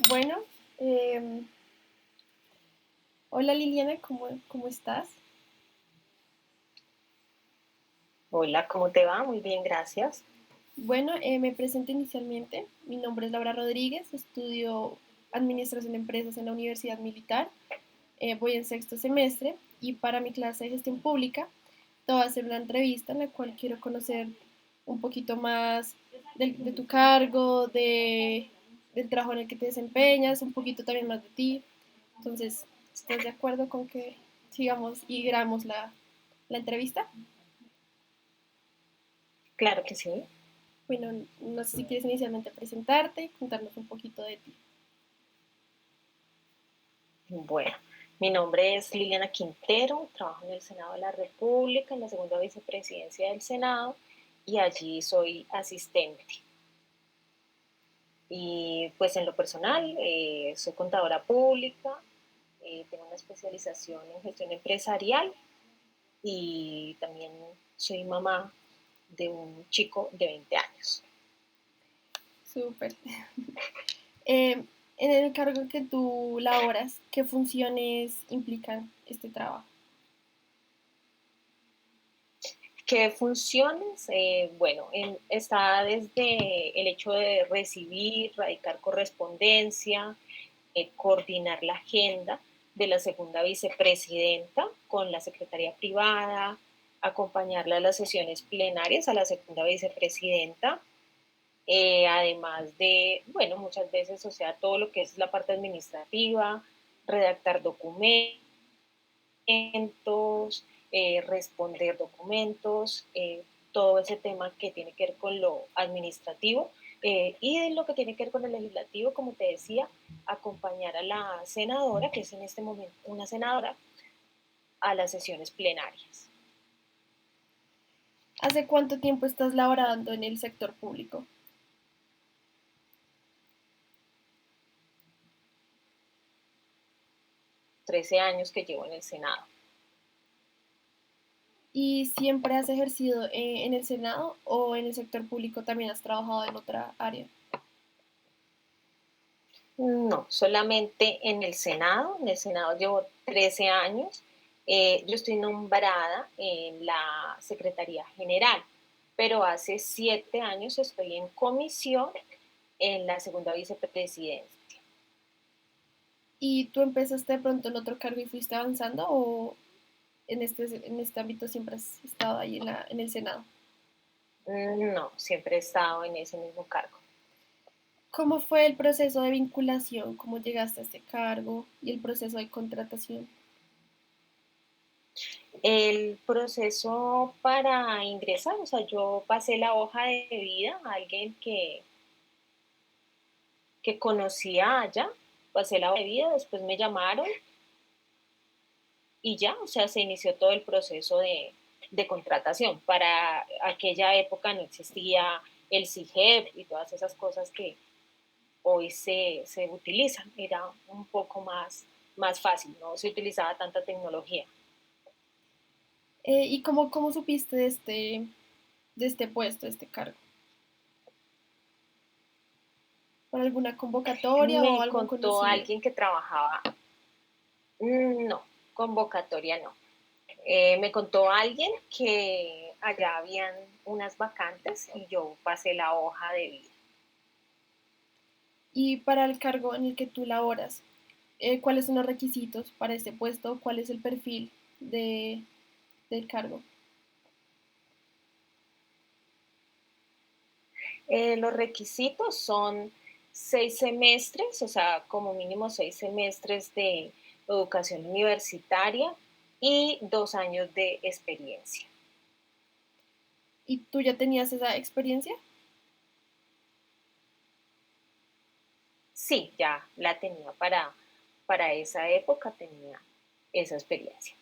Bueno, em, hola Liliana, ¿cómo estás? Hola, ¿cómo te va? Muy bien, gracias. Bueno, me presento inicialmente. Mi nombre es Laura Rodríguez, estudio Administración de Empresas en la Universidad Militar. Voy en sexto semestre y para mi clase de gestión pública te voy a hacer una entrevista en la cual quiero conocer un poquito más de tu cargo, del trabajo en el que te desempeñas, un poquito también más de ti. Entonces, ¿estás de acuerdo con que sigamos y grabamos la entrevista? Claro que sí. Bueno, no sé si quieres inicialmente presentarte y contarnos un poquito de ti. Bueno, mi nombre es Liliana Quintero, trabajo en el Senado de la República, en la segunda vicepresidencia del Senado, y allí soy asistente. Y pues en lo personal, soy contadora pública, tengo una especialización en gestión empresarial y también soy mamá de un chico de 20 años. Súper. En el cargo que tú laboras, ¿qué funciones implican este trabajo? ¿Qué funciones? Bueno, está desde el hecho de recibir, radicar correspondencia, coordinar la agenda de la segunda vicepresidenta con la secretaría privada, acompañarla a las sesiones plenarias a la segunda vicepresidenta, además de, bueno, muchas veces, o sea, todo lo que es la parte administrativa, redactar documentos, responder documentos, todo ese tema que tiene que ver con lo administrativo y de lo que tiene que ver con el legislativo, como te decía, acompañar a la senadora, que es en este momento una senadora, a las sesiones plenarias. ¿Hace cuánto tiempo estás laborando en el sector público? 13 años que llevo en el Senado. ¿Y siempre has ejercido en el Senado o en el sector público también has trabajado en otra área? No, solamente en el Senado. En el Senado llevo 13 años. Yo estoy nombrada en la Secretaría General, pero hace 7 años estoy en comisión en la segunda vicepresidencia. ¿Y tú empezaste de pronto en otro cargo y fuiste avanzando o en este ámbito siempre has estado ahí en el Senado? No, siempre he estado en ese mismo cargo. ¿Cómo fue el proceso de vinculación? ¿Cómo llegaste a este cargo y el proceso de contratación? El proceso para ingresar, o sea, yo pasé la hoja de vida a alguien que conocía allá, pasé la hoja de vida, después me llamaron y ya, o sea, se inició todo el proceso de contratación. Para aquella época no existía el CIGEP y todas esas cosas que hoy se utilizan. Era un poco más fácil, no se utilizaba tanta tecnología. ¿Y cómo supiste de este puesto, de este cargo? ¿Por alguna convocatoria o Me algún contó conocido? alguien que trabajaba, no, convocatoria no. Me contó alguien que allá habían unas vacantes y yo pasé la hoja de vida. Y para el cargo en el que tú laboras, ¿cuáles son los requisitos para este puesto? ¿Cuál es el perfil de, del cargo? Los requisitos son 6 semestres, o sea, como mínimo 6 semestres de educación universitaria y 2 años de experiencia. ¿Y tú ya tenías esa experiencia? Sí, ya la tenía para esa época, tenía esa experiencia.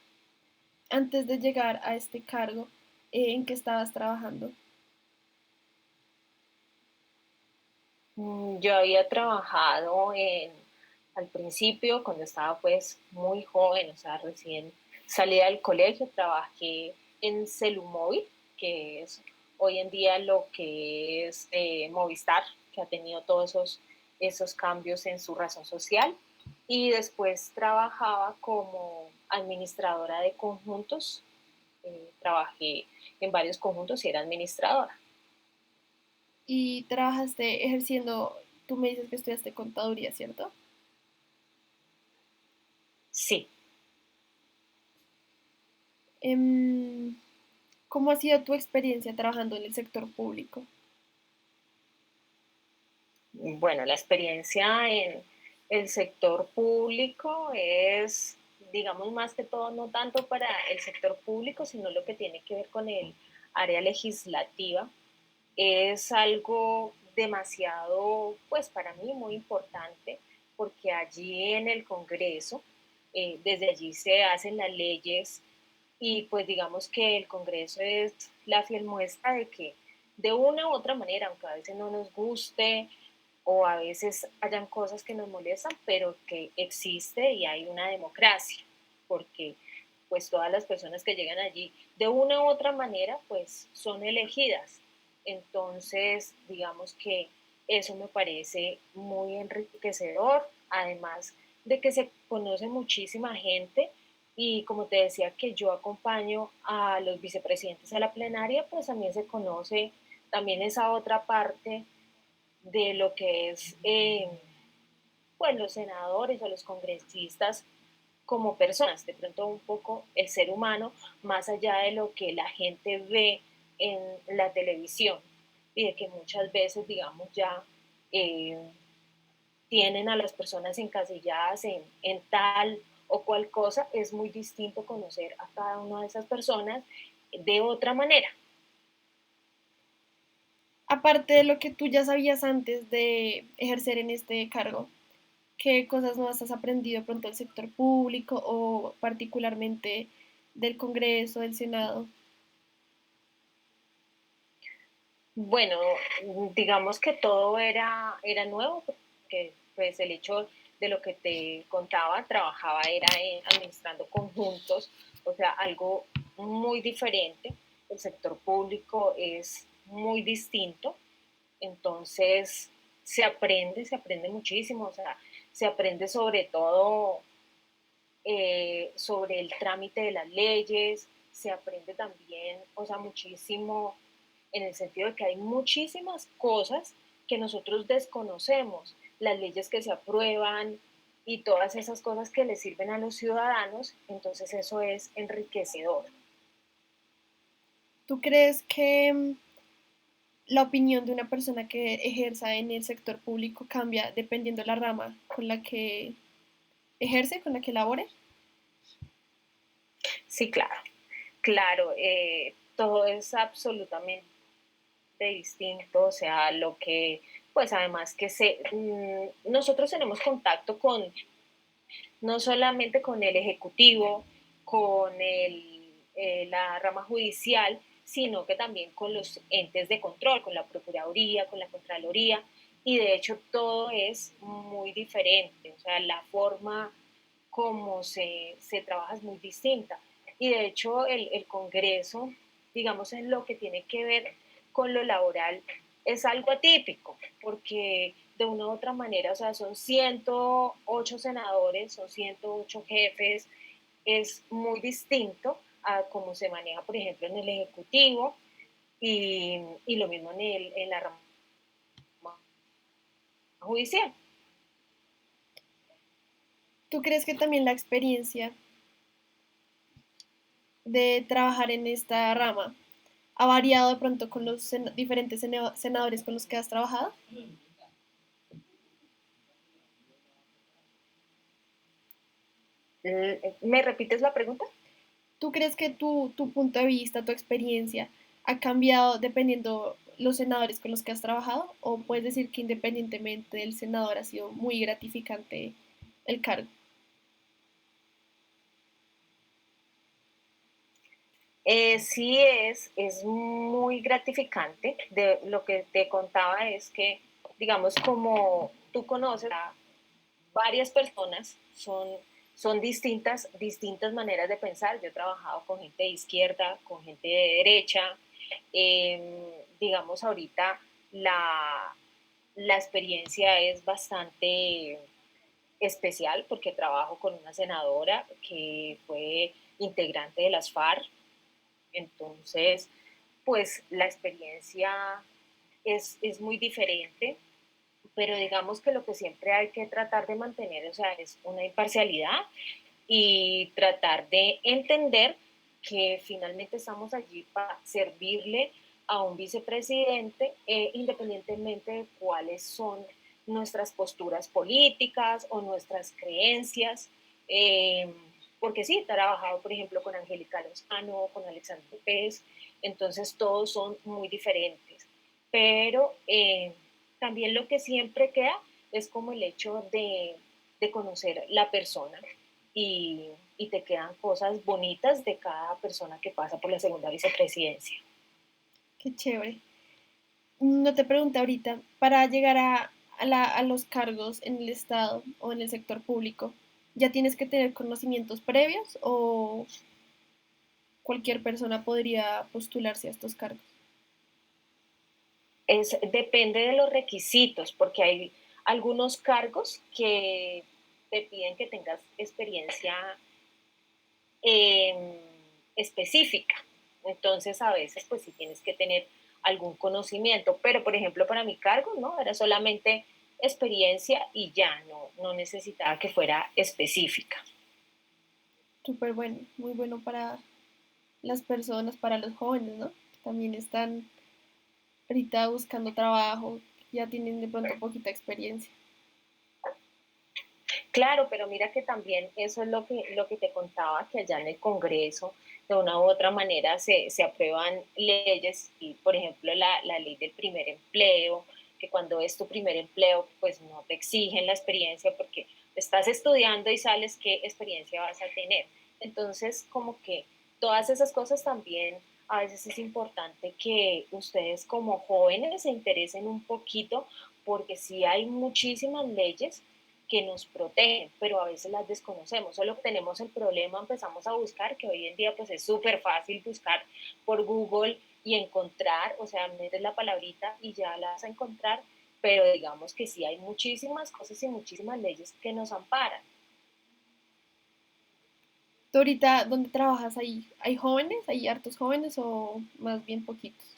Antes de llegar a este cargo, ¿en qué estabas trabajando? Yo había trabajado al principio, cuando estaba pues muy joven, o sea, recién salida del colegio, trabajé en Celumóvil, que es hoy en día lo que es Movistar, que ha tenido todos esos esos cambios en su razón social y después trabajaba como administradora de conjuntos. Trabajé en varios conjuntos y era administradora. Y trabajaste ejerciendo, tú me dices que estudiaste contaduría, ¿cierto? Sí. Em, ¿Cómo ha sido tu experiencia trabajando en el sector público? Bueno, la experiencia en el sector público es, digamos, más que todo, no tanto para el sector público, sino lo que tiene que ver con el área legislativa. Es algo demasiado, pues para mí, muy importante, porque allí en el Congreso, desde allí se hacen las leyes y pues digamos que el Congreso es la fiel muestra de que de una u otra manera, aunque a veces no nos guste o a veces hayan cosas que nos molestan, pero que existe y hay una democracia, porque pues todas las personas que llegan allí de una u otra manera pues son elegidas. Entonces, digamos que eso me parece muy enriquecedor, además de que se conoce muchísima gente y como te decía que yo acompaño a los vicepresidentes a la plenaria, pues también se conoce también esa otra parte de lo que es pues los senadores o los congresistas como personas, de pronto un poco el ser humano, más allá de lo que la gente ve en la televisión y de que muchas veces, digamos, ya eh, tienen a las personas encasilladas en tal o cual cosa, es muy distinto conocer a cada una de esas personas de otra manera. Aparte de lo que tú ya sabías antes de ejercer en este cargo, ¿qué cosas nuevas has aprendido pronto del sector público o particularmente del Congreso, del Senado? Bueno, digamos que todo era nuevo, porque pues el hecho de lo que te contaba, trabajaba era administrando conjuntos, o sea, algo muy diferente. El sector público es muy distinto, entonces se aprende muchísimo, o sea, se aprende sobre todo sobre el trámite de las leyes, se aprende también, o sea, muchísimo en el sentido de que hay muchísimas cosas que nosotros desconocemos, las leyes que se aprueban y todas esas cosas que le sirven a los ciudadanos, entonces eso es enriquecedor. ¿Tú crees que la opinión de una persona que ejerza en el sector público cambia dependiendo de la rama con la que ejerce, con la que labore? Sí, claro, claro, todo es absolutamente distinto, o sea, lo que, pues además que nosotros tenemos contacto con no solamente con el Ejecutivo, con la rama judicial, sino que también con los entes de control, con la Procuraduría, con la Contraloría, y de hecho todo es muy diferente, o sea, la forma como se trabaja es muy distinta. Y de hecho el Congreso, digamos, en lo que tiene que ver con lo laboral, es algo atípico, porque de una u otra manera, o sea, son 108 senadores, son 108 jefes, es muy distinto a cómo se maneja, por ejemplo, en el Ejecutivo y lo mismo en la rama judicial. ¿Tú crees que también la experiencia de trabajar en esta rama ha variado de pronto con los diferentes senadores con los que has trabajado? ¿Me repites la pregunta? ¿Tú crees que tu punto de vista, tu experiencia ha cambiado dependiendo los senadores con los que has trabajado? ¿O puedes decir que independientemente del senador ha sido muy gratificante el cargo? Sí es muy gratificante. De, lo que te contaba es que, digamos, como tú conoces a varias personas, son distintas maneras de pensar. Yo he trabajado con gente de izquierda, con gente de derecha. Digamos, ahorita la, La experiencia es bastante especial porque trabajo con una senadora que fue integrante de las FARC. Entonces, pues la experiencia es muy diferente, pero digamos que lo que siempre hay que tratar de mantener, o sea, es una imparcialidad y tratar de entender que finalmente estamos allí para servirle a un vicepresidente, independientemente de cuáles son nuestras posturas políticas o nuestras creencias. Eh, Porque sí, he trabajado, por ejemplo, con Angélica Lozano, con Alexandre Pérez, entonces todos son muy diferentes. Pero también lo que siempre queda es como el hecho de conocer la persona y te quedan cosas bonitas de cada persona que pasa por la segunda vicepresidencia. Qué chévere. No te pregunté ahorita, para llegar a los cargos en el Estado o en el sector público, ¿ya tienes que tener conocimientos previos o cualquier persona podría postularse a estos cargos? Depende de los requisitos, porque hay algunos cargos que te piden que tengas experiencia eh, específica. Entonces, a veces, pues sí tienes que tener algún conocimiento, pero por ejemplo, para mi cargo, ¿no? Era solamente experiencia y ya, no necesitaba que fuera específica. Súper bueno, muy bueno para las personas, para los jóvenes, ¿no? También están ahorita buscando trabajo, ya tienen de pronto poquita experiencia. Claro, pero mira que también eso es lo que te contaba, que allá en el Congreso, de una u otra manera, se aprueban leyes, y por ejemplo la ley del primer empleo, que cuando es tu primer empleo, pues no te exigen la experiencia porque estás estudiando y sales, ¿qué experiencia vas a tener? Entonces, como que todas esas cosas también a veces es importante que ustedes como jóvenes se interesen un poquito, porque sí hay muchísimas leyes que nos protegen, pero a veces las desconocemos. Solo tenemos el problema, empezamos a buscar, que hoy en día pues es súper fácil buscar por Google y encontrar, o sea, metes la palabrita y ya la vas a encontrar, pero digamos que sí hay muchísimas cosas y muchísimas leyes que nos amparan. ¿Tú ahorita dónde trabajas? ¿Hay jóvenes? ¿Hay hartos jóvenes o más bien poquitos?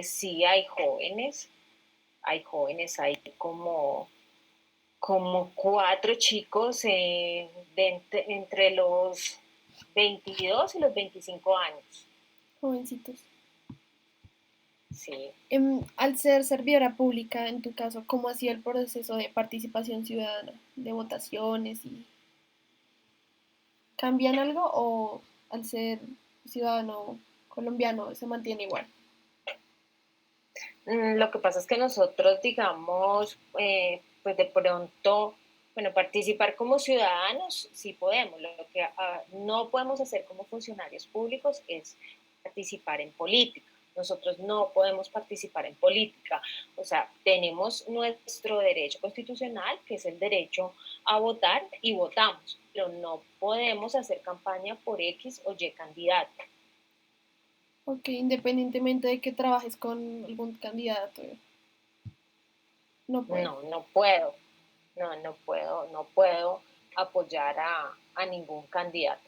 Sí hay jóvenes, hay como cuatro chicos entre los 22 y los 25 años. Jovencitos. Sí. Al ser servidora pública, en tu caso, ¿cómo ha sido el proceso de participación ciudadana, de votaciones y cambian algo o al ser ciudadano colombiano se mantiene igual? Lo que pasa es que nosotros, digamos, pues de pronto, bueno, participar como ciudadanos sí podemos. Lo que no podemos hacer como funcionarios públicos es participar en política. Nosotros no podemos participar en política. O sea, tenemos nuestro derecho constitucional, que es el derecho a votar, y votamos, pero no podemos hacer campaña por X o Y candidato. Ok, independientemente de que trabajes con algún candidato, no puedes. No puedo. No puedo apoyar a ningún candidato.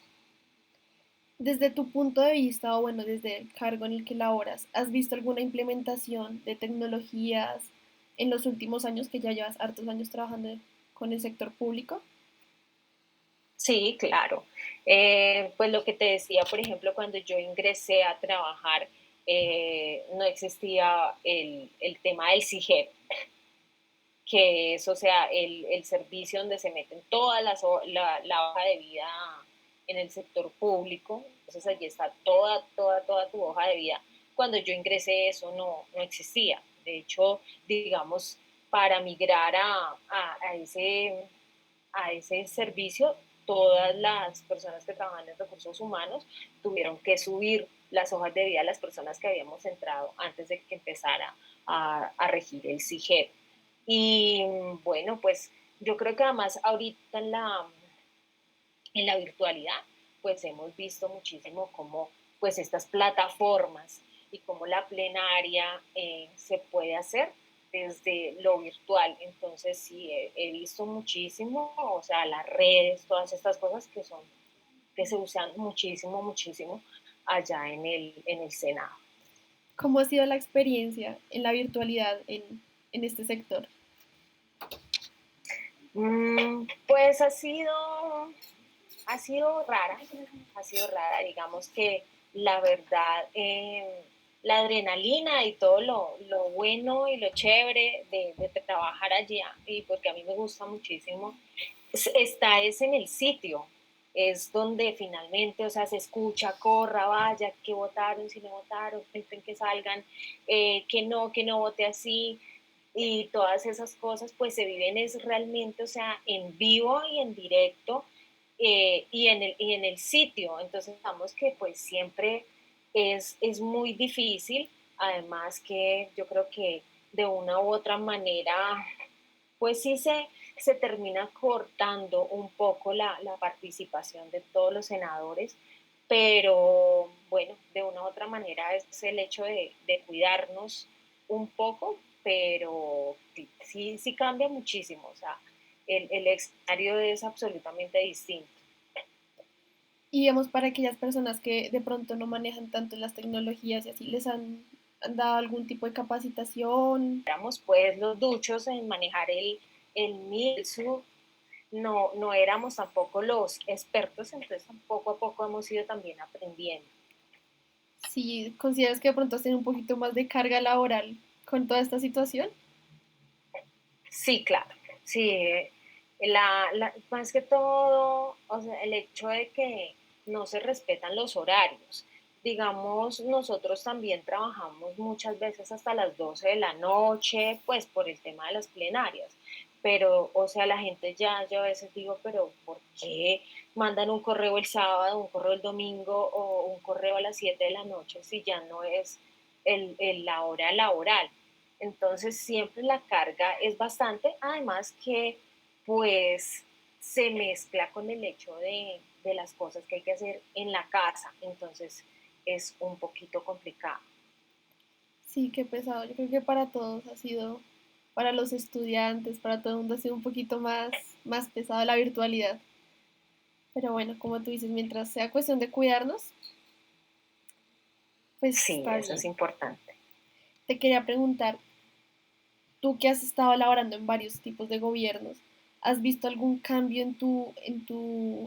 Desde tu punto de vista, o bueno, desde el cargo en el que laboras, ¿has visto alguna implementación de tecnologías en los últimos años que ya llevas hartos años trabajando con el sector público? Sí, claro. Pues lo que te decía, por ejemplo, cuando yo ingresé a trabajar, no existía el tema del CIGEP, que es, o sea, el servicio donde se meten todas la hoja de vida en el sector público. Entonces allí está toda tu hoja de vida. Cuando yo ingresé eso no existía. De hecho, digamos, para migrar a ese servicio, todas las personas que trabajan en recursos humanos tuvieron que subir las hojas de vida a las personas que habíamos entrado antes de que empezara a regir el CIGEP. Y bueno, pues yo creo que además ahorita en la virtualidad, pues hemos visto muchísimo cómo pues estas plataformas y cómo la plenaria se puede hacer desde lo virtual. Entonces sí, he visto muchísimo, o sea, las redes, todas estas cosas que se usan muchísimo, muchísimo allá en el Senado. ¿Cómo ha sido la experiencia en la virtualidad en este sector? Pues ha sido rara, digamos que la verdad, la adrenalina y todo lo bueno y lo chévere de trabajar allá, y porque a mí me gusta muchísimo, está es en el sitio, es donde finalmente, o sea, se escucha, corra, vaya, que votaron, si no votaron, que salgan, que no vote así, y todas esas cosas pues se viven es realmente, o sea, en vivo y en directo, y en el sitio. Entonces, digamos que pues siempre es muy difícil, además que yo creo que de una u otra manera, pues sí se termina cortando un poco la participación de todos los senadores, pero bueno, de una u otra manera es el hecho de cuidarnos un poco, pero sí cambia muchísimo, o sea, el escenario es absolutamente distinto. Y digamos, para aquellas personas que de pronto no manejan tanto las tecnologías y así, ¿les han dado algún tipo de capacitación? Éramos pues los duchos en manejar el MILSU, no éramos tampoco los expertos, entonces poco a poco hemos ido también aprendiendo. Si consideras que de pronto has tenido un poquito más de carga laboral con toda esta situación. Sí, claro, sí, más que todo, o sea, el hecho de que no se respetan los horarios. Digamos, nosotros también trabajamos muchas veces hasta las 12 de la noche, pues por el tema de las plenarias. Pero, o sea, la gente ya, yo a veces digo, pero ¿por qué mandan un correo el sábado, un correo el domingo o un correo a las 7 de la noche si ya no es la hora laboral? Entonces siempre la carga es bastante, además que pues se mezcla con el hecho de las cosas que hay que hacer en la casa, entonces es un poquito complicado. Sí, qué pesado. Yo creo que para todos ha sido, para los estudiantes, para todo el mundo ha sido un poquito más pesado la virtualidad. Pero bueno, como tú dices, mientras sea cuestión de cuidarnos, pues Sí, está eso es bien. importante. Te quería preguntar, tú que has estado laborando en varios tipos de gobiernos, ¿has visto algún cambio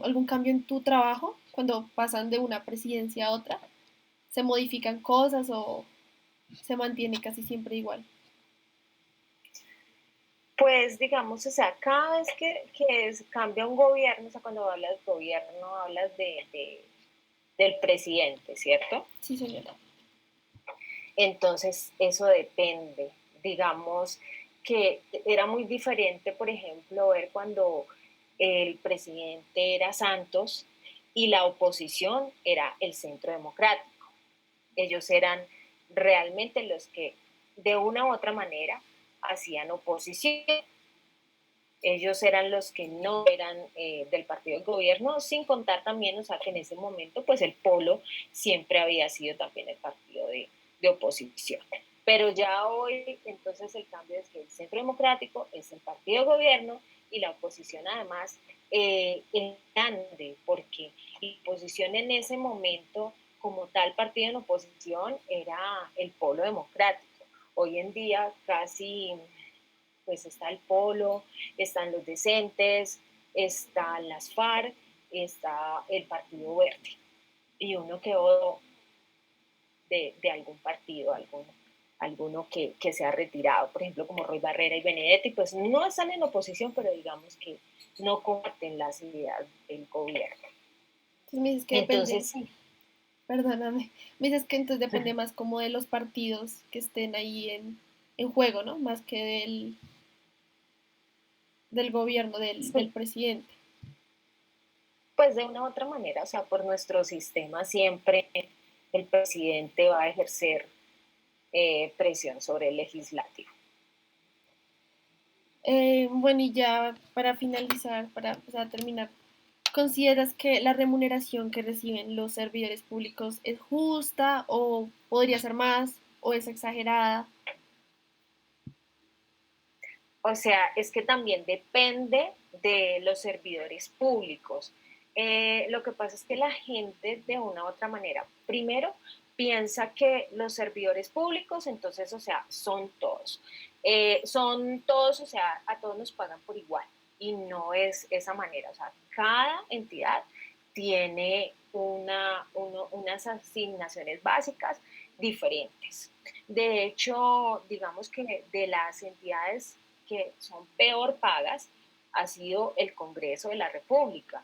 algún cambio en tu trabajo cuando pasan de una presidencia a otra? ¿Se modifican cosas o se mantiene casi siempre igual? Pues digamos, o sea, cada vez cambia un gobierno, o sea, cuando hablas de gobierno, hablas del presidente, ¿cierto? Sí, señora. Entonces, eso depende. Digamos que era muy diferente, por ejemplo, ver cuando el presidente era Santos y la oposición era el Centro Democrático. Ellos eran realmente los que, de una u otra manera, hacían oposición. Ellos eran los que no eran del partido del gobierno, sin contar también, o sea, que en ese momento, pues el polo siempre había sido también el partido de oposición. Pero ya hoy, entonces, el cambio es que el Centro Democrático es el partido de gobierno y la oposición, además, es grande, porque la oposición en ese momento, como tal partido en oposición, era el polo democrático. Hoy en día, casi pues está el Polo, están los decentes, están las FARC, está el Partido Verde y uno que otro de algún partido, alguno que se ha retirado, por ejemplo, como Roy Barrera y Benedetti, pues no están en oposición, pero digamos que no comparten las ideas del gobierno. Entonces me dices que depende, Entonces, sí, perdóname, me dices que entonces depende más como de los partidos que estén ahí en juego, ¿no? Más que del gobierno, del sí, presidente. pues de una u otra manera, o sea, por nuestro sistema siempre el presidente va a ejercer presión sobre el legislativo. Bueno, y ya para finalizar, para terminar, ¿Consideras que la remuneración que reciben los servidores públicos es justa o podría ser más o es exagerada? O sea, es que también depende de los servidores públicos. Lo que pasa es que la gente de una u otra manera, primero, piensa que los servidores públicos, entonces, o sea, son todos, o sea, a todos nos pagan por igual. Y no es esa manera. O sea, cada entidad tiene unas asignaciones básicas diferentes. De hecho, digamos que de las entidades que son peor pagas ha sido el Congreso de la República.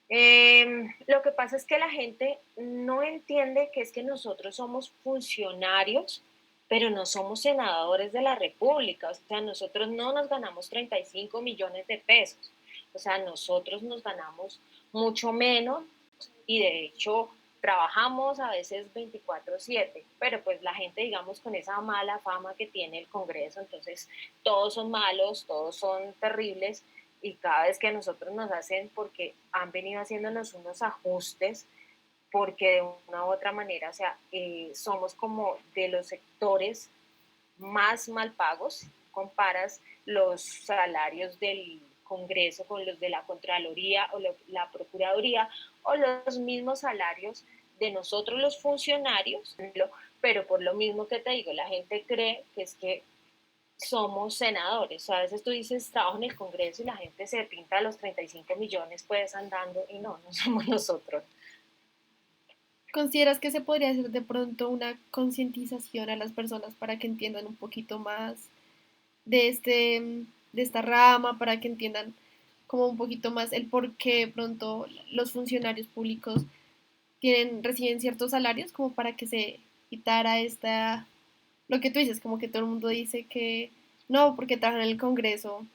Lo que pasa es que la gente no entiende que es que nosotros somos funcionarios, pero no somos senadores de la República. O sea, nosotros no nos ganamos 35 millones de pesos. O sea, nosotros nos ganamos mucho menos y de hecho trabajamos a veces 24/7, pero pues la gente, digamos, con esa mala fama que tiene el Congreso, entonces todos son malos, todos son terribles y cada vez que a nosotros nos hacen, porque han venido haciéndonos unos ajustes, porque de una u otra manera, o sea, somos como de los sectores más mal pagos, comparas los salarios del Congreso con los de la Contraloría o la Procuraduría o los mismos salarios de nosotros los funcionarios, pero por lo mismo que te digo, la gente cree que es que somos senadores. O sea, a veces tú dices trabajo en el Congreso y la gente se pinta los 35 millones pues andando y no, no somos nosotros. ¿Consideras que se podría hacer de pronto una concientización a las personas para que entiendan un poquito más de de esta rama, para que entiendan como un poquito más el por qué de pronto los funcionarios públicos reciben ciertos salarios, como para que se quitara lo que tú dices, como que todo el mundo dice que no, porque trabajan en el Congreso,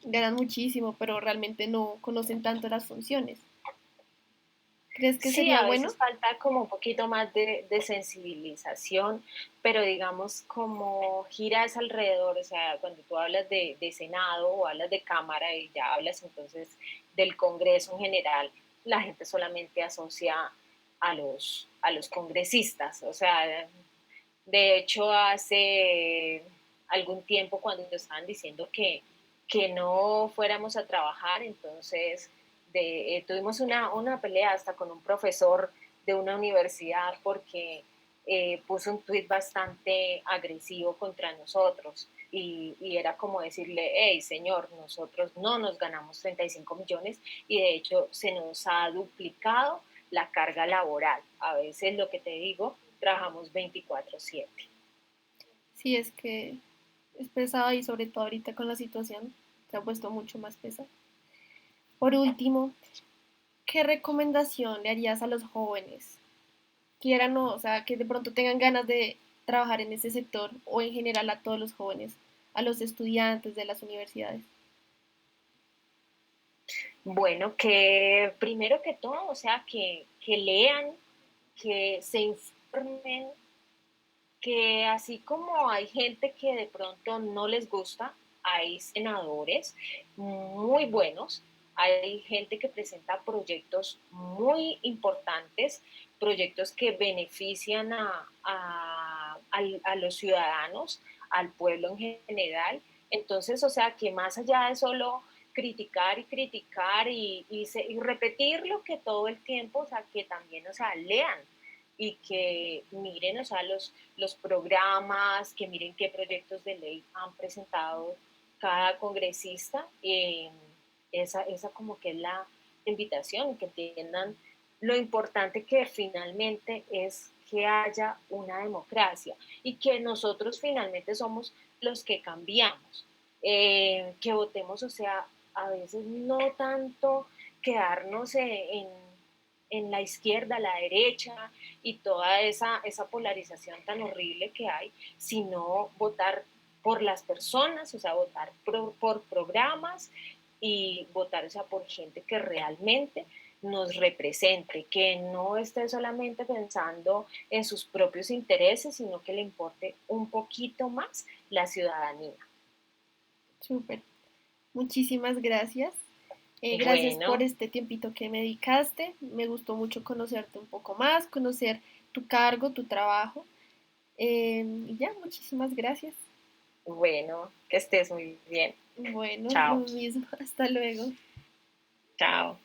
ganan muchísimo, pero realmente no conocen tanto las funciones. ¿Crees que Sí, sería a bueno? veces falta como un poquito más de sensibilización, pero digamos como giras alrededor, o sea, cuando tú hablas de Senado o hablas de Cámara y ya hablas entonces del Congreso en general, la gente solamente asocia a los congresistas, o sea, de hecho hace algún tiempo cuando estaban diciendo que no fuéramos a trabajar, entonces tuvimos una pelea hasta con un profesor de una universidad porque puso un tuit bastante agresivo contra nosotros y era como decirle, hey señor, nosotros no nos ganamos 35 millones y de hecho se nos ha duplicado la carga laboral. A veces lo que te digo, trabajamos 24/7. Sí, es que es pesado y sobre todo ahorita con la situación se ha puesto mucho más pesado. Por último, ¿qué recomendación le harías a los jóvenes? Quieran o sea, que de pronto tengan ganas de trabajar en ese sector o en general a todos los jóvenes, a los estudiantes de las universidades. Bueno, que primero que todo, o sea, que lean, que se informen, que así como hay gente que de pronto no les gusta, hay senadores muy buenos, hay gente que presenta proyectos muy importantes, proyectos que benefician a los ciudadanos, al pueblo en general. Entonces, o sea, que más allá de solo criticar y criticar y repetir lo que todo el tiempo, o sea, que también, o sea, lean y que miren, o sea, los programas, que miren qué proyectos de ley han presentado cada congresista. Esa como que es la invitación, que entiendan lo importante que finalmente es que haya una democracia y que nosotros finalmente somos los que cambiamos, que votemos, o sea, a veces no tanto quedarnos en la izquierda, la derecha y toda esa polarización tan horrible que hay, sino votar por las personas, o sea, votar por programas y votar, o sea, por gente que realmente nos represente, que no esté solamente pensando en sus propios intereses, sino que le importe un poquito más la ciudadanía. Súper. Muchísimas gracias. Gracias por Bueno, este tiempito que me dedicaste. Me gustó mucho conocerte un poco más, conocer tu cargo, tu trabajo. Y ya, muchísimas gracias. bueno, que estés muy bien. Bueno, lo Chao, mismo. Hasta luego. chao.